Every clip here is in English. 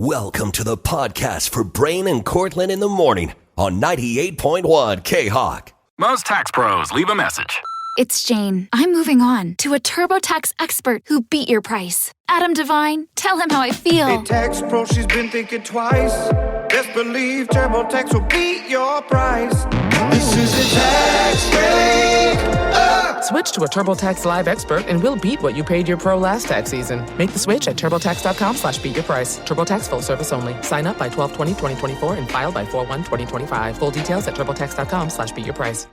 Welcome to the podcast for Brain and Cortland in the morning on 98.1 K-Hawk. Most tax pros leave a message. It's Jane. I'm moving on to a TurboTax expert who beat your price. Adam Devine, tell him how I feel. Hey, tax pro, she's been thinking twice. Best believe TurboTax will beat your price. This is a tax break. Switch to a TurboTax Live expert and we'll beat what you paid your pro last tax season. Make the switch at TurboTax.com/beatyourprice. TurboTax full service only. Sign up by 12/20/2024 and file by 4/1/2025. Full details at TurboTax.com/beatyourprice.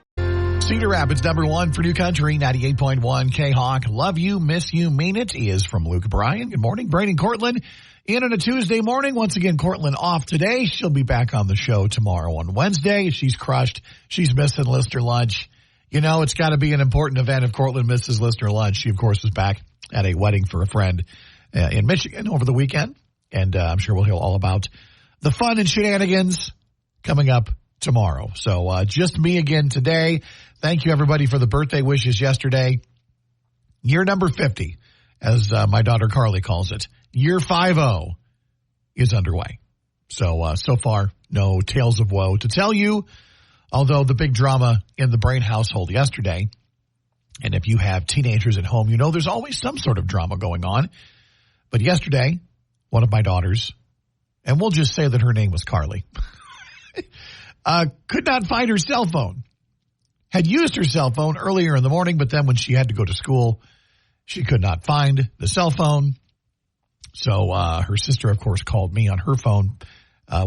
Cedar Rapids, number one for New Country, 98.1 K-Hawk. Love you, miss you, mean it is from Luke Bryan. Good morning, Brady Cortland. In on a Tuesday morning. Once again, Cortland off today. She'll be back on the show tomorrow on Wednesday. She's crushed. She's missing listener lunch. You know, it's got to be an important event if Cortland misses listener lunch. She, of course, was back at a wedding for a friend in Michigan over the weekend. And I'm sure we'll hear all about the fun and shenanigans coming up tomorrow. So just me again today. Thank you, everybody, for the birthday wishes yesterday. Year number 50, as my daughter Carly calls it. Year 50 is underway. So far, no tales of woe to tell you, although the big drama in the Brain household yesterday, and if you have teenagers at home, you know there's always some sort of drama going on. But yesterday, one of my daughters, and we'll just say that her name was Carly, could not find her cell phone. Had used her cell phone earlier in the morning, but then when she had to go to school, she could not find the cell phone. So her sister, of course, called me on her phone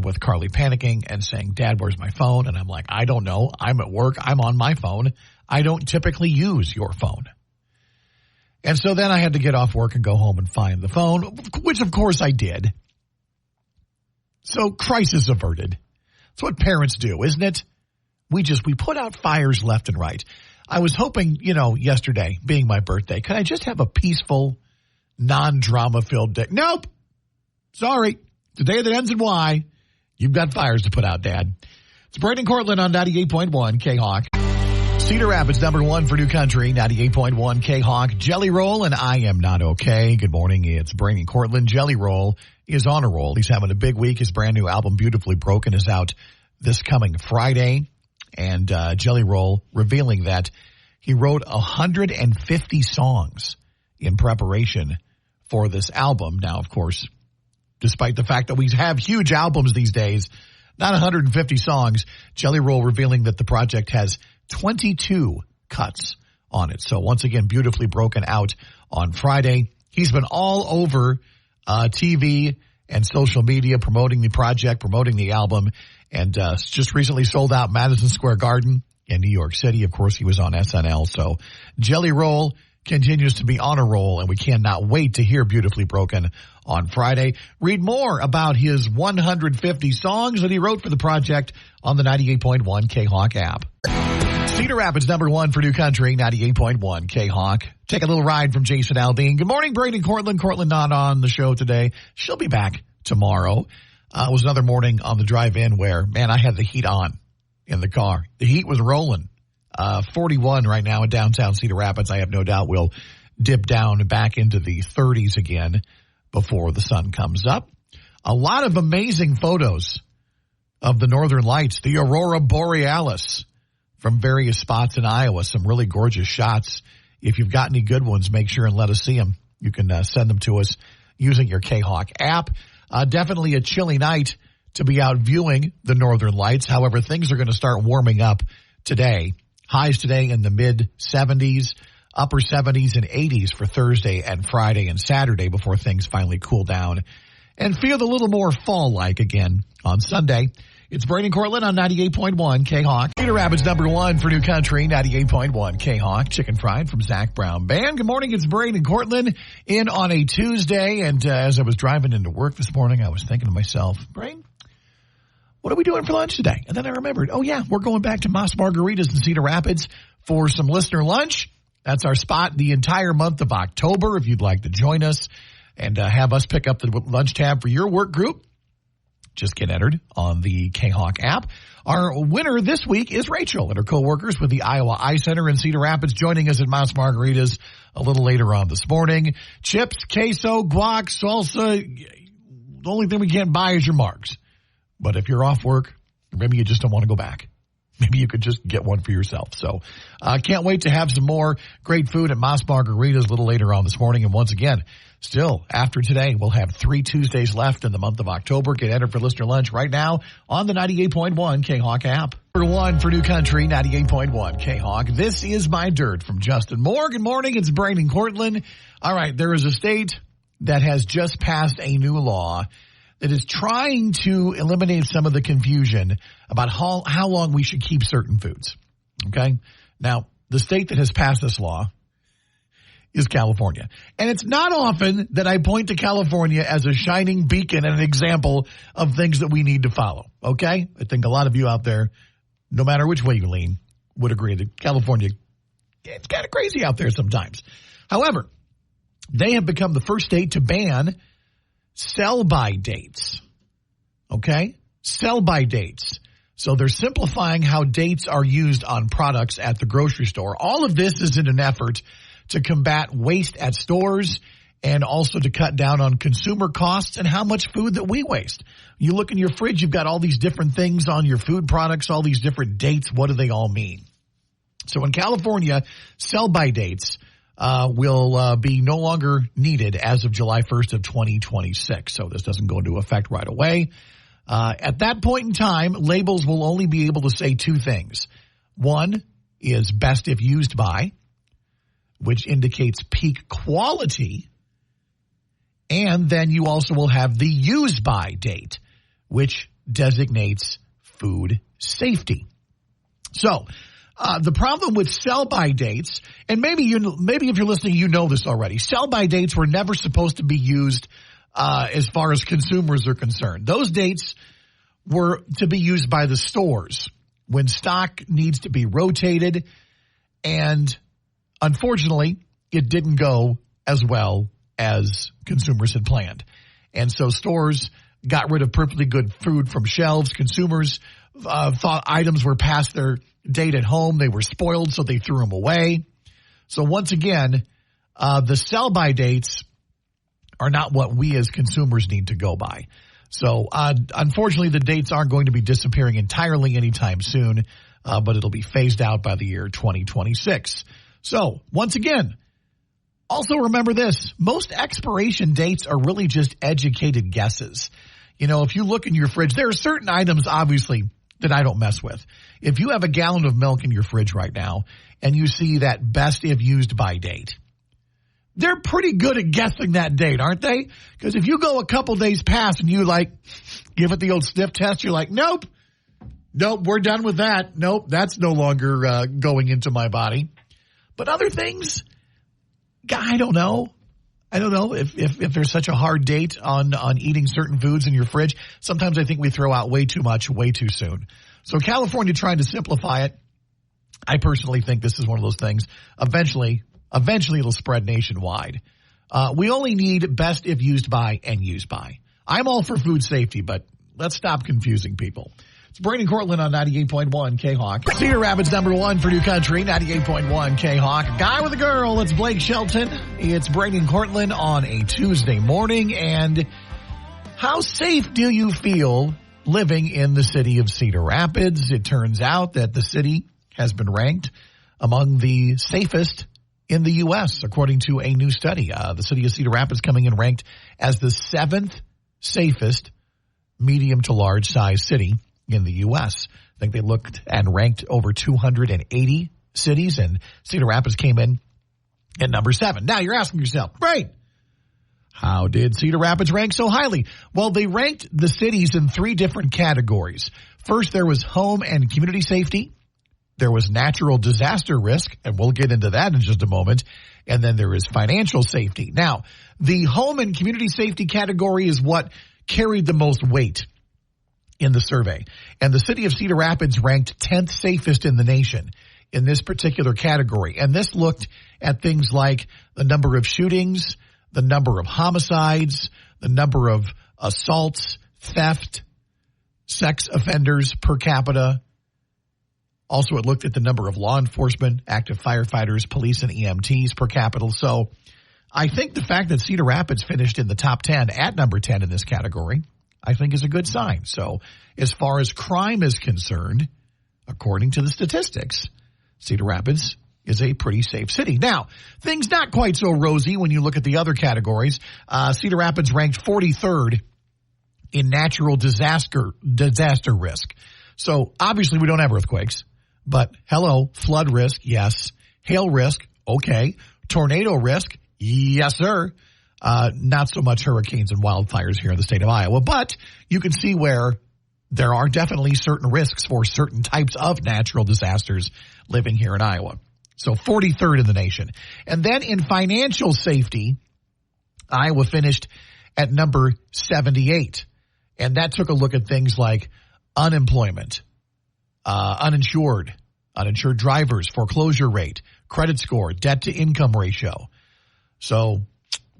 with Carly panicking and saying, "Dad, where's my phone?" And I'm like, "I don't know. I'm at work. I'm on my phone. I don't typically use your phone." And so then I had to get off work and go home and find the phone, which, of course, I did. So crisis averted. That's what parents do, isn't it? We put out fires left and right. I was hoping, yesterday being my birthday, could I just have a peaceful, non-drama filled day? Nope. Sorry. The day that ends in Y. You've got fires to put out, Dad. It's Braden Cortland on 98.1 K-Hawk. Cedar Rapids, number one for New Country, 98.1 K-Hawk. Jelly Roll and I Am Not Okay. Good morning. It's Braden Cortland. Jelly Roll is on a roll. He's having a big week. His brand new album, Beautifully Broken, is out this coming Friday. And Jelly Roll revealing that he wrote 150 songs in preparation for this album. Now, of course, despite the fact that we have huge albums these days, not 150 songs, Jelly Roll revealing that the project has 22 cuts on it. So once again, Beautifully Broken out on Friday. He's been all over TV and social media promoting the project, promoting the album, and just recently sold out Madison Square Garden in New York City. Of course, he was on SNL. So Jelly Roll continues to be on a roll, and we cannot wait to hear Beautifully Broken on Friday. Read more about his 150 songs that he wrote for the project on the 98.1 K-Hawk app. Cedar Rapids, number one for New Country, 98.1 K-Hawk. Take a little ride from Jason Aldean. Good morning, Brady Cortland. Cortland not on the show today. She'll be back tomorrow. It was another morning on the drive-in where, man, I had the heat on in the car. The heat was rolling. 41 right now in downtown Cedar Rapids. I have no doubt we'll dip down back into the 30s again before the sun comes up. A lot of amazing photos of the Northern Lights, the Aurora Borealis, from various spots in Iowa. Some really gorgeous shots. If you've got any good ones, make sure and let us see them. You can send them to us using your K-Hawk app. Definitely a chilly night to be out viewing the Northern Lights. However, things are going to start warming up today. Highs today in the mid-70s, upper 70s and 80s for Thursday and Friday and Saturday before things finally cool down and feel a little more fall-like again on Sunday. It's Braden Cortland on 98.1 K-Hawk. Cedar Rapids, number one for New Country, 98.1 K-Hawk. Chicken Fried from Zach Brown Band. Good morning, it's Braden Cortland in on a Tuesday. And as I was driving into work this morning, I was thinking to myself, Braden, what are we doing for lunch today? And then I remembered, oh yeah, we're going back to Mas Margaritas in Cedar Rapids for some listener lunch. That's our spot the entire month of October. If you'd like to join us and have us pick up the lunch tab for your work group, just get entered on the K-Hawk app. Our winner this week is Rachel and her coworkers with the Iowa Eye Center in Cedar Rapids, joining us at Mas Margaritas a little later on this morning. Chips, queso, guac, salsa, The only thing we can't buy is your marks. But if you're off work, maybe you just don't want to go back. Maybe you could just get one for yourself. So can't wait to have some more great food at Mas Margaritas a little later on this morning. And once again, still, after today, we'll have 3 Tuesdays left in the month of October. Get entered for listener lunch right now on the 98.1 K-Hawk app. Number 1 for New Country, 98.1 K-Hawk. This is My Dirt from Justin Moore. Good morning. It's Brain in Cortland. All right, there is a state that has just passed a new law that is trying to eliminate some of the confusion about how long we should keep certain foods. Okay? Now, the state that has passed this law is California. And it's not often that I point to California as a shining beacon and an example of things that we need to follow. Okay? I think a lot of you out there, no matter which way you lean, would agree that California, it's kind of crazy out there sometimes. However, they have become the first state to ban sell-by dates. Okay? Sell-by dates. So they're simplifying how dates are used on products at the grocery store. All of this is in an effort to combat waste at stores and also to cut down on consumer costs and how much food that we waste. You look in your fridge, you've got all these different things on your food products, all these different dates. What do they all mean? So in California, sell-by dates will be no longer needed as of July 1st of 2026. So this doesn't go into effect right away. At that point in time, labels will only be able to say 2 things. One is best if used by, which indicates peak quality. And then you also will have the use by date, which designates food safety. So the problem with sell-by dates, and maybe if you're listening, you know this already. Sell-by dates were never supposed to be used as far as consumers are concerned. Those dates were to be used by the stores when stock needs to be rotated, and unfortunately, it didn't go as well as consumers had planned. And so stores got rid of perfectly good food from shelves. Consumers thought items were past their date at home. They were spoiled, so they threw them away. So once again, the sell-by dates are not what we as consumers need to go by. So unfortunately, the dates aren't going to be disappearing entirely anytime soon, but it'll be phased out by the year 2026. So once again, also remember this. Most expiration dates are really just educated guesses. You know, if you look in your fridge, there are certain items, obviously, that I don't mess with. If you have a gallon of milk in your fridge right now and you see that best if used by date, they're pretty good at guessing that date, aren't they? Because if you go a couple days past and you give it the old sniff test, you're like, nope, we're done with that. Nope, that's no longer going into my body. But other things, I don't know. I don't know if there's such a hard date on eating certain foods in your fridge. Sometimes I think we throw out way too much way too soon. So California trying to simplify it. I personally think this is one of those things. Eventually it'll spread nationwide. We only need best if used by and used by. I'm all for food safety, but let's stop confusing people. It's Braden Cortland on 98.1 K-Hawk. Cedar Rapids number 1 for New Country, 98.1 K-Hawk. Guy with a girl, it's Blake Shelton. It's Braden Cortland on a Tuesday morning. And how safe do you feel living in the city of Cedar Rapids? It turns out that the city has been ranked among the safest in the U.S., according to a new study. The city of Cedar Rapids coming in ranked as the 7th safest medium to large size city in the U.S. I think they looked and ranked over 280 cities, and Cedar Rapids came in at number 7. Now you're asking yourself, right, how did Cedar Rapids rank so highly? Well, they ranked the cities in 3 different categories. First, there was home and community safety. There was natural disaster risk, and we'll get into that in just a moment. And then there is financial safety. Now, the home and community safety category is what carried the most weight in the survey. And the city of Cedar Rapids ranked 10th safest in the nation in this particular category. And this looked at things like the number of shootings, the number of homicides, the number of assaults, theft, sex offenders per capita. Also, it looked at the number of law enforcement, active firefighters, police, and EMTs per capita. So I think the fact that Cedar Rapids finished in the top 10 at number 10 in this category, I think is a good sign. So as far as crime is concerned, according to the statistics, Cedar Rapids is a pretty safe city. Now, things not quite so rosy when you look at the other categories. Cedar Rapids ranked 43rd in natural disaster risk. So obviously we don't have earthquakes, but hello, flood risk, yes. Hail risk, okay. Tornado risk, yes, sir. Not so much hurricanes and wildfires here in the state of Iowa, but you can see where there are definitely certain risks for certain types of natural disasters living here in Iowa. So 43rd in the nation. And then in financial safety, Iowa finished at number 78. And that took a look at things like unemployment, uninsured drivers, foreclosure rate, credit score, debt to income ratio. So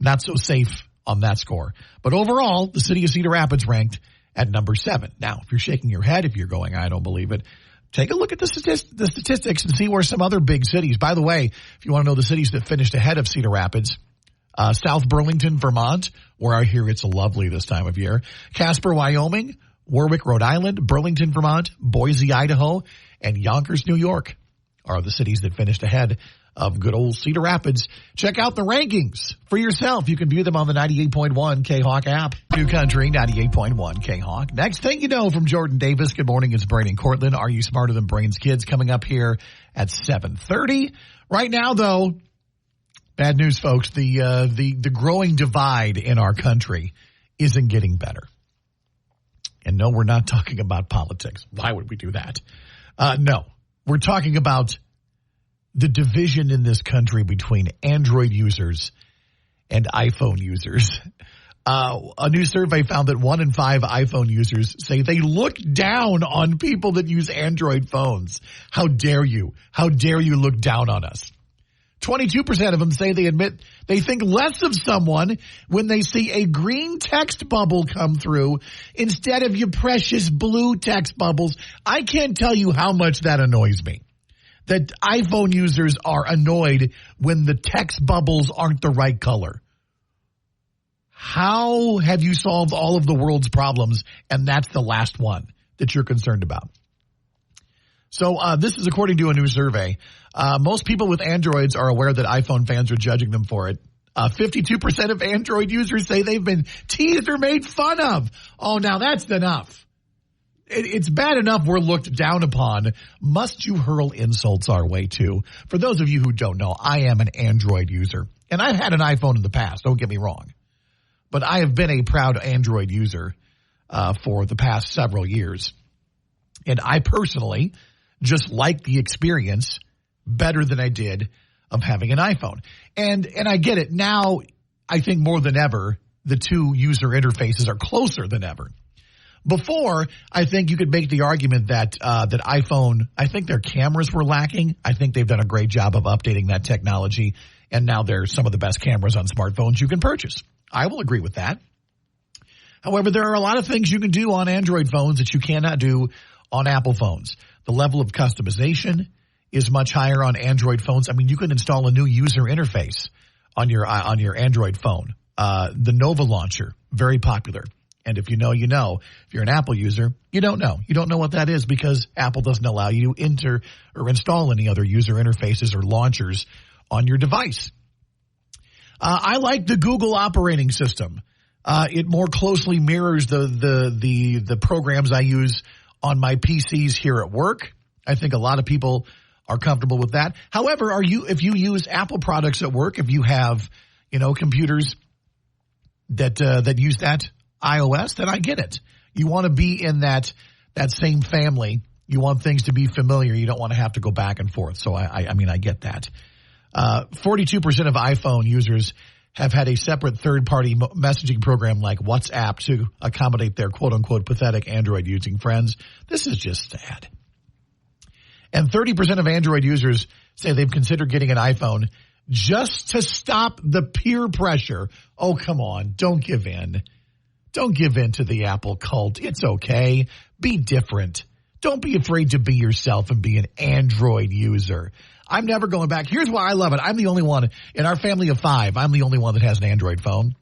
not so safe on that score. But overall, the city of Cedar Rapids ranked at number 7. Now, if you're shaking your head, if you're going, I don't believe it, take a look at the statistics and see where some other big cities. By the way, if you want to know the cities that finished ahead of Cedar Rapids, South Burlington, Vermont, where I hear it's lovely this time of year, Casper, Wyoming, Warwick, Rhode Island, Burlington, Vermont, Boise, Idaho, and Yonkers, New York are the cities that finished ahead of good old Cedar Rapids. Check out the rankings for yourself. You can view them on the 98.1 K-Hawk app. New Country, 98.1 K-Hawk. Next thing you know from Jordan Davis, good morning, it's Brain and Cortland. Are You Smarter Than Brain's Kids? Coming up here at 7:30. Right now, though, bad news, folks. The growing divide in our country isn't getting better. And no, we're not talking about politics. Why would we do that? No, we're talking about the division in this country between Android users and iPhone users. A new survey found that 1 in 5 iPhone users say they look down on people that use Android phones. How dare you? How dare you look down on us? 22% of them say they admit they think less of someone when they see a green text bubble come through instead of your precious blue text bubbles. I can't tell you how much that annoys me. That iPhone users are annoyed when the text bubbles aren't the right color. How have you solved all of the world's problems and that's the last one that you're concerned about? So this is according to a new survey. Most people with Androids are aware that iPhone fans are judging them for it. 52% of Android users say they've been teased or made fun of. Oh, now that's enough. It's bad enough we're looked down upon. Must you hurl insults our way, too? For those of you who don't know, I am an Android user. And I've had an iPhone in the past, don't get me wrong. But I have been a proud Android user for the past several years. And I personally just like the experience better than I did of having an iPhone. And I get it. Now, I think more than ever, the two user interfaces are closer than ever. Before, I think you could make the argument that that iPhone, I think their cameras were lacking. I think they've done a great job of updating that technology, and now they're some of the best cameras on smartphones you can purchase. I will agree with that. However, there are a lot of things you can do on Android phones that you cannot do on Apple phones. The level of customization is much higher on Android phones. I mean, you can install a new user interface on your Android phone. The Nova launcher, very popular. And if you know, you know. If you're an Apple user, you don't know. You don't know what that is because Apple doesn't allow you to enter or install any other user interfaces or launchers on your device. I like the Google operating system. It more closely mirrors the programs I use on my PCs here at work. I think a lot of people are comfortable with that. However, if you use Apple products at work, if you have, computers that use that iOS, then I get it. You want to be in that same family. You want things to be familiar. You don't want to have to go back and forth. So I mean, I get that. 42% of iPhone users have had a separate third-party messaging program like WhatsApp to accommodate their quote-unquote pathetic Android-using friends. This is just sad. And 30% of Android users say they've considered getting an iPhone just to stop the peer pressure. Oh, come on. Don't give in. Don't give in to the Apple cult. It's okay. Be different. Don't be afraid to be yourself and be an Android user. I'm never going back. Here's why I love it. I'm the only one in our family of 5. I'm the only one that has an Android phone.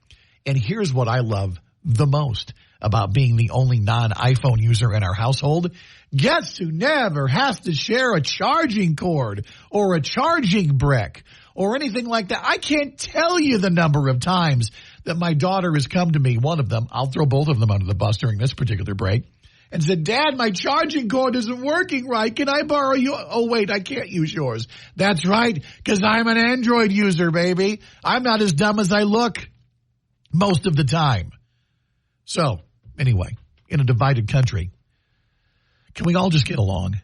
And here's what I love the most about being the only non-iPhone user in our household. Guess who never has to share a charging cord or a charging brick or anything like that? I can't tell you the number of times that my daughter has come to me, one of them, I'll throw both of them under the bus during this particular break, and said, Dad, my charging cord isn't working right. Can I borrow you? Oh, wait, I can't use yours. That's right, because I'm an Android user, baby. I'm not as dumb as I look most of the time. So, anyway, in a divided country, can we all just get along?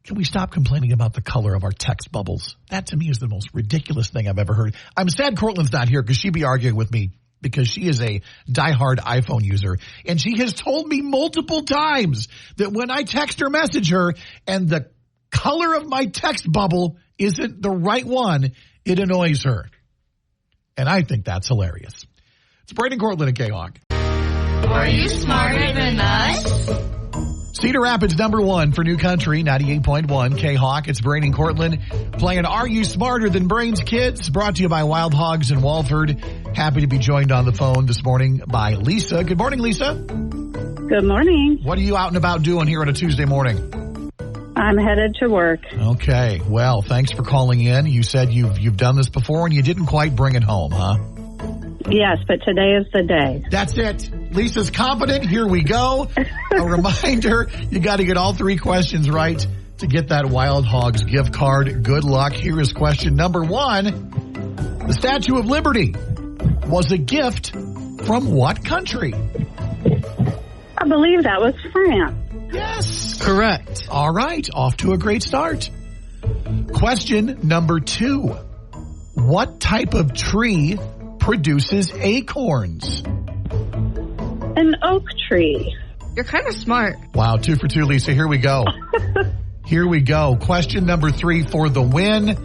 Can we stop complaining about the color of our text bubbles? That, to me, is the most ridiculous thing I've ever heard. I'm sad Cortland's not here because she'd be arguing with me because she is a diehard iPhone user. And she has told me multiple times that when I text or message her and the color of my text bubble isn't the right one, it annoys her. And I think that's hilarious. It's Brayden Cortland at K-Hawk. Are you smarter than us? Cedar Rapids #1 for New Country, 98.1 K-Hawk. It's Brayden Cortland playing Are You Smarter Than Brain's Kids? Brought to you by Wild Hogs in Walford. Happy to be joined on the phone this morning by Lisa. Good morning, Lisa. Good morning. What are you out and about doing here on a Tuesday morning? I'm headed to work. Okay. Well, thanks for calling in. You said you've done this before and you didn't quite bring it home, huh? Yes, but today is the day. That's it. Lisa's confident. Here we go. A reminder, you got to get all 3 questions right to get that Wild Hogs gift card. Good luck. Here is question number 1. The Statue of Liberty was a gift from what country? I believe that was France. Yes. Correct. All right. Off to a great start. Question number 2. What type of tree produces acorns? An oak tree. You're kind of smart. Wow, 2 for 2, Lisa. Here we go. Here we go. Question number 3 for the win.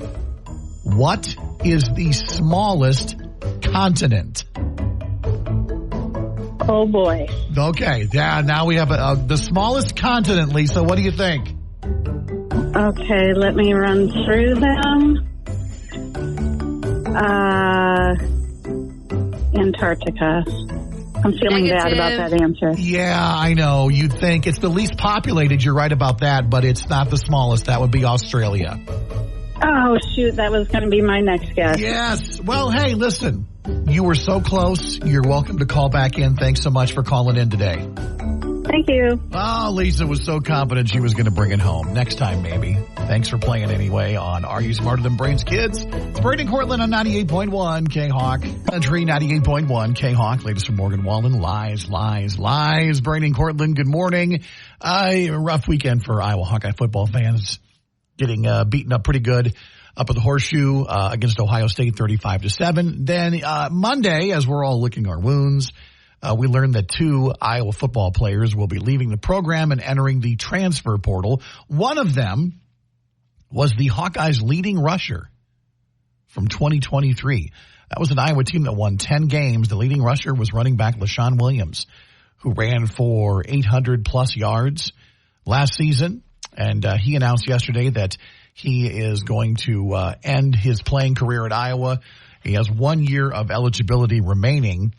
What is the smallest continent? Oh, boy. Okay, yeah, now we have the smallest continent, Lisa. What do you think? Okay, let me run through them. Antarctica. I'm feeling bad about that answer. Yeah, I know. You'd think it's the least populated. You're right about that, but it's not the smallest. That would be Australia. Oh, shoot. That was going to be my next guess. Yes. Well, hey, listen. You were so close. You're welcome to call back in. Thanks so much for calling in today. Thank you. Oh, Lisa was so confident she was going to bring it home. Next time, maybe. Thanks for playing anyway on Are You Smarter Than Brain's Kids? It's Brayden Cortland on 98.1 K-Hawk. Country 98.1 K-Hawk. Latest from Morgan Wallen. Lies, lies, lies. Brayden Cortland, good morning. A rough weekend for Iowa Hawkeye football fans. Getting beaten up pretty good up at the Horseshoe against Ohio State 35-7. Then Monday, as we're all licking our wounds, we learned that 2 Iowa football players will be leaving the program and entering the transfer portal. One of them was the Hawkeyes' leading rusher from 2023. That was an Iowa team that won 10 games. The leading rusher was running back LaShawn Williams, who ran for 800-plus yards last season. And he announced yesterday that he is going to end his playing career at Iowa. He has 1 year of eligibility remaining.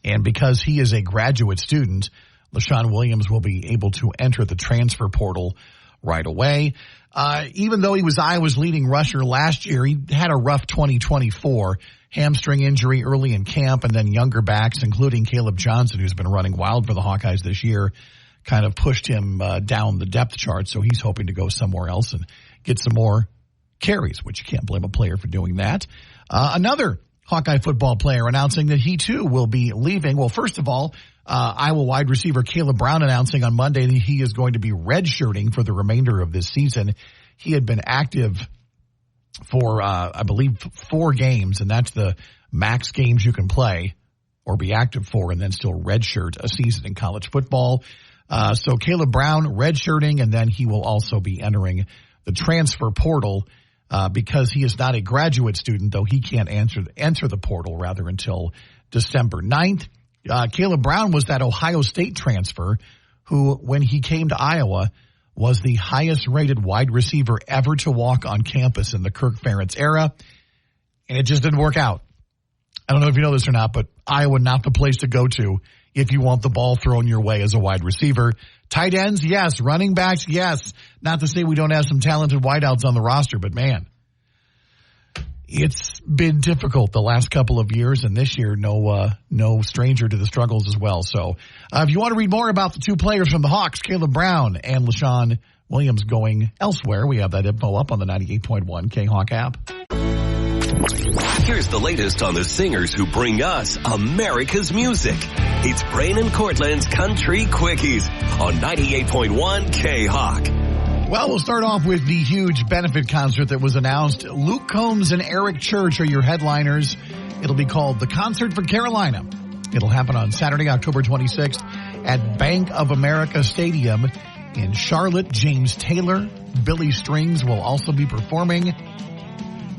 And because he is a graduate student, LaShawn Williams will be able to enter the transfer portal right away. Even though he was Iowa's leading rusher last year, he had a rough 2024 hamstring injury early in camp, and then younger backs, including Caleb Johnson, who's been running wild for the Hawkeyes this year, kind of pushed him down the depth chart. So he's hoping to go somewhere else and get some more carries, which you can't blame a player for doing that. Another Hawkeye football player announcing that he too will be leaving. Well, first of all, Iowa wide receiver Caleb Brown announcing on Monday that he is going to be redshirting for the remainder of this season. He had been active for, I believe, 4 games, and that's the max games you can play or be active for and then still redshirt a season in college football. So Caleb Brown redshirting, and then he will also be entering the transfer portal because he is not a graduate student, though he can't enter the portal rather until December 9th. Caleb Brown was that Ohio State transfer who, when he came to Iowa, was the highest-rated wide receiver ever to walk on campus in the Kirk Ferentz era, and it just didn't work out. I don't know if you know this or not, but Iowa not the place to go to if you want the ball thrown your way as a wide receiver. Tight ends, yes. Running backs, yes. Not to say we don't have some talented wideouts on the roster, but man, it's been difficult the last couple of years, and this year, no stranger to the struggles as well. So if you want to read more about the two players from the Hawks, Caleb Brown and LaShawn Williams going elsewhere, we have that info up on the 98.1 K-Hawk app. Here's the latest on the singers who bring us America's music. It's Brain and Cortland's Country Quickies on 98.1 K-Hawk. Well, we'll start off with the huge benefit concert that was announced. Luke Combs and Eric Church are your headliners. It'll be called The Concert for Carolina. It'll happen on Saturday, October 26th at Bank of America Stadium in Charlotte. James Taylor, Billy Strings will also be performing.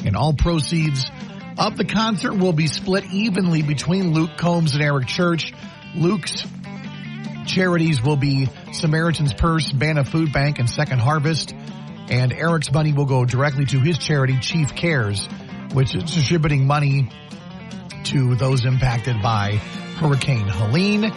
And all proceeds of the concert will be split evenly between Luke Combs and Eric Church. Luke's charities will be Samaritan's Purse, Banna Food Bank, and Second Harvest. And Eric's money will go directly to his charity, Chief Cares, which is distributing money to those impacted by Hurricane Helene.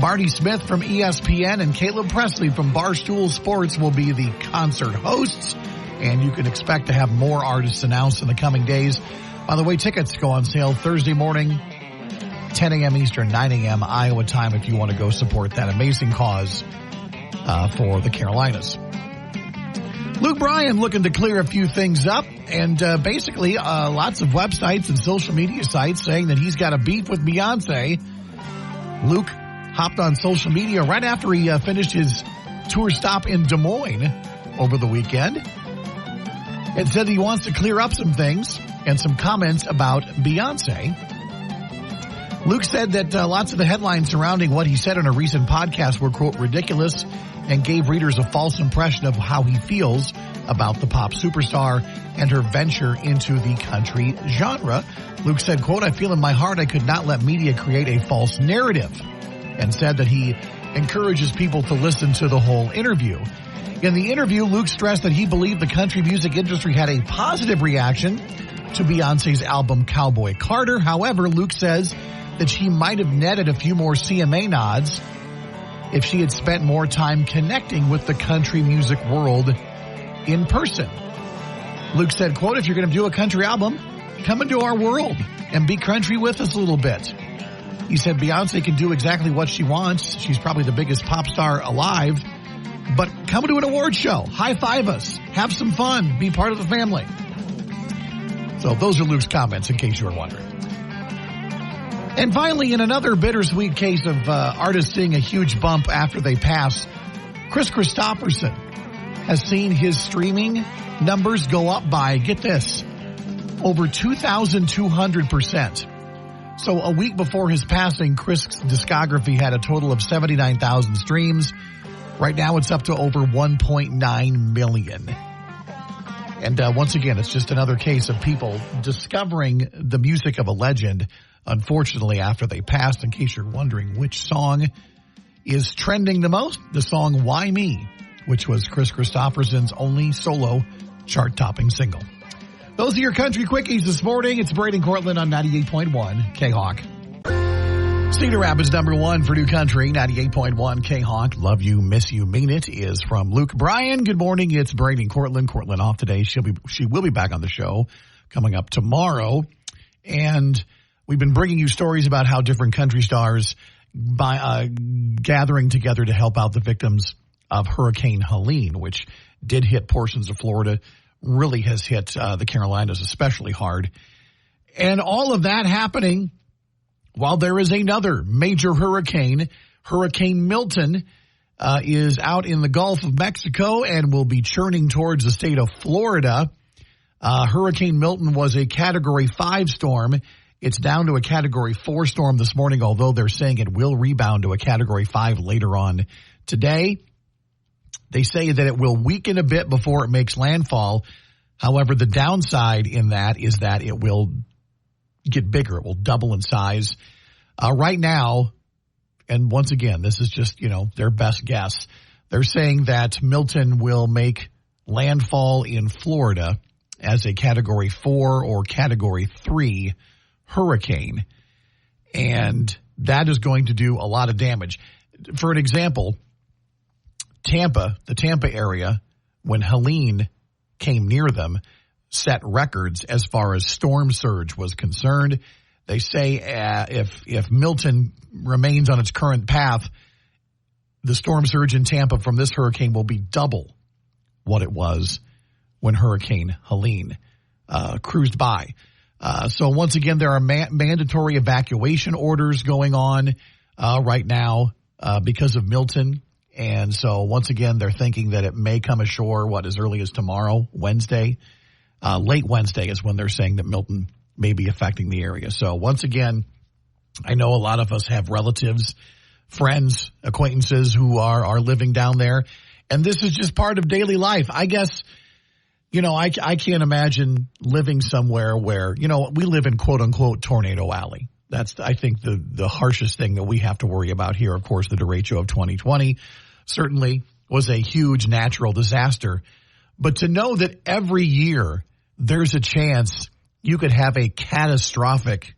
Marty Smith from ESPN and Caleb Presley from Barstool Sports will be the concert hosts. And you can expect to have more artists announced in the coming days. By the way, tickets go on sale Thursday morning, 10 a.m. Eastern, 9 a.m. Iowa time if you want to go support that amazing cause for the Carolinas. Luke Bryan looking to clear a few things up, and basically lots of websites and social media sites saying that he's got a beef with Beyonce. Luke hopped on social media right after he finished his tour stop in Des Moines over the weekend and said he wants to clear up some things and some comments about Beyonce. Luke said that lots of the headlines surrounding what he said on a recent podcast were, quote, ridiculous and gave readers a false impression of how he feels about the pop superstar and her venture into the country genre. Luke said, quote, I feel in my heart I could not let media create a false narrative, and said that he encourages people to listen to the whole interview. In the interview, Luke stressed that he believed the country music industry had a positive reaction to Beyonce's album Cowboy Carter. However, Luke says that she might have netted a few more CMA nods if she had spent more time connecting with the country music world in person. Luke said, quote, if you're going to do a country album, come into our world and be country with us a little bit. He said Beyonce can do exactly what she wants. She's probably the biggest pop star alive. But come to an award show, high five us, have some fun, be part of the family. So those are Luke's comments, in case you were wondering. And finally, in another bittersweet case of artists seeing a huge bump after they pass, Chris Christopherson has seen his streaming numbers go up by, get this, over 2,200%. So a week before his passing, Chris' discography had a total of 79,000 streams. Right now it's up to over 1.9 million. And once again, it's just another case of people discovering the music of a legend, unfortunately, after they passed. In case you're wondering which song is trending the most, the song Why Me, which was Chris Christopherson's only solo chart-topping single. Those are your country quickies this morning. It's Braden Cortland on 98.1 K-Hawk. Cedar Rapids #1 for New Country, 98.1 K-Hawk. Love you, miss you, mean it is from Luke Bryan. Good morning. It's Braden Cortland. Cortland off today. She will be back on the show coming up tomorrow. And we've been bringing you stories about how different country stars gathering together to help out the victims of Hurricane Helene, which did hit portions of Florida, really has hit the Carolinas especially hard. And all of that happening while there is another major hurricane. Hurricane Milton is out in the Gulf of Mexico and will be churning towards the state of Florida. Hurricane Milton was a Category 5 storm. It's down to a Category 4 storm this morning, although they're saying it will rebound to a Category 5 later on today. They say that it will weaken a bit before it makes landfall. However, the downside in that is that it will get bigger. It will double in size. Right now, and once again, this is just, their best guess, They're saying that Milton will make landfall in Florida as a Category 4 or Category 3 hurricane. And that is going to do a lot of damage. For an example, Tampa, the Tampa area, when Helene came near them, set records as far as storm surge was concerned. They say if Milton remains on its current path, the storm surge in Tampa from this hurricane will be double what it was when Hurricane Helene cruised by. So once again, there are mandatory evacuation orders going on right now because of Milton. And so once again, they're thinking that it may come ashore, as early as tomorrow, Wednesday. Late Wednesday is when they're saying that Milton may be affecting the area. So once again, I know a lot of us have relatives, friends, acquaintances who are living down there. And this is just part of daily life. I guess, I can't imagine living somewhere where, we live in quote unquote Tornado Alley. That's, I think, the harshest thing that we have to worry about here. Of course, the derecho of 2020 certainly was a huge natural disaster. But to know that every year there's a chance you could have a catastrophic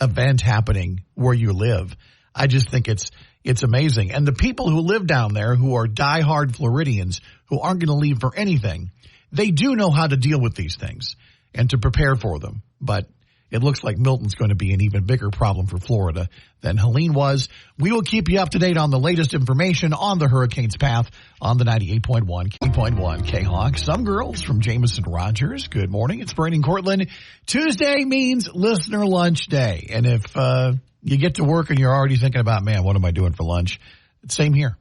event happening where you live, I just think it's amazing. And the people who live down there who are diehard Floridians who aren't going to leave for anything, they do know how to deal with these things and to prepare for them. But it looks like Milton's going to be an even bigger problem for Florida than Helene was. We will keep you up to date on the latest information on the hurricane's path on the 98.1 K-Hawk. Some girls from Jameson Rogers. Good morning. It's Braden Cortland. Tuesday means listener lunch day. And if you get to work and you're already thinking about, man, what am I doing for lunch? Same here.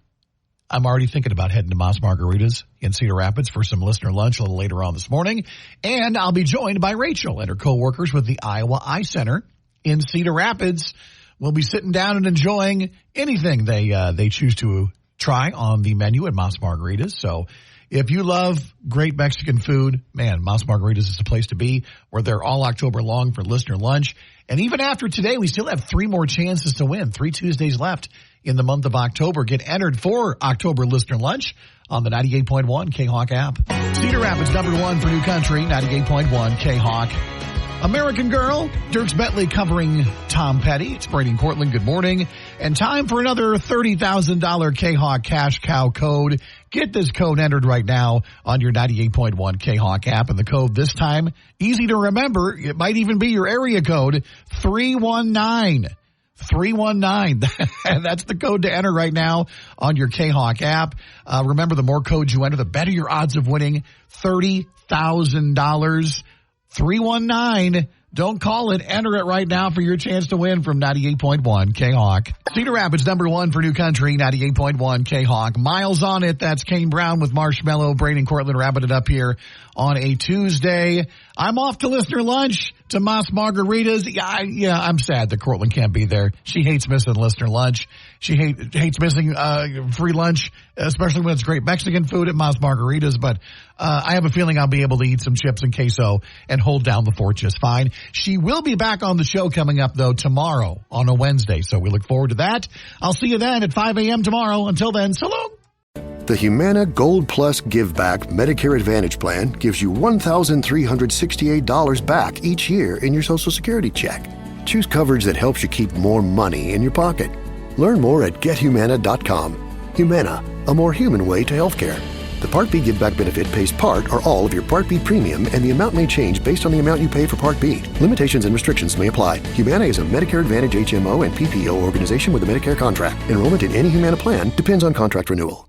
I'm already thinking about heading to Moss Margaritas in Cedar Rapids for some listener lunch a little later on this morning. And I'll be joined by Rachel and her coworkers with the Iowa Eye Center in Cedar Rapids. We'll be sitting down and enjoying anything they choose to try on the menu at Moss Margaritas. So if you love great Mexican food, man, Moss Margaritas is the place to be. We're there all October long for listener lunch. And even after today, we still have 3 more chances to win. 3 Tuesdays left in the month of October. Get entered for October listener lunch on the 98.1 K-Hawk app. Cedar Rapids, #1 for New Country, 98.1 K-Hawk. American Girl, Dierks Bentley covering Tom Petty. It's Brady and Cortland. Good morning. And time for another $30,000 K-Hawk Cash Cow code. Get this code entered right now on your 98.1 K-Hawk app. And the code this time, easy to remember. It might even be your area code, 319. 319. That's the code to enter right now on your K-Hawk app. Remember, the more codes you enter, the better your odds of winning $30,000. 319. Don't call it. Enter it right now for your chance to win from 98.1 K-Hawk. Cedar Rapids, #1 for New Country, 98.1 K-Hawk. Miles on it. That's Kane Brown with Marshmallow. Braden and Cortland wrapping it up here on a Tuesday. I'm off to listener lunch to Moss Margaritas. Yeah, I'm sad that Cortland can't be there. She hates missing listener lunch. She hates missing free lunch, especially when it's great Mexican food at Moss Margaritas. But I have a feeling I'll be able to eat some chips and queso and hold down the fort just fine. She will be back on the show coming up, though, tomorrow on a Wednesday. So we look forward to that. I'll see you then at 5 a.m. tomorrow. Until then, so long. The Humana Gold Plus Give Back Medicare Advantage Plan gives you $1,368 back each year in your Social Security check. Choose coverage that helps you keep more money in your pocket. Learn more at GetHumana.com. Humana, a more human way to healthcare. The Part B Give Back benefit pays part or all of your Part B premium, and the amount may change based on the amount you pay for Part B. Limitations and restrictions may apply. Humana is a Medicare Advantage HMO and PPO organization with a Medicare contract. Enrollment in any Humana plan depends on contract renewal.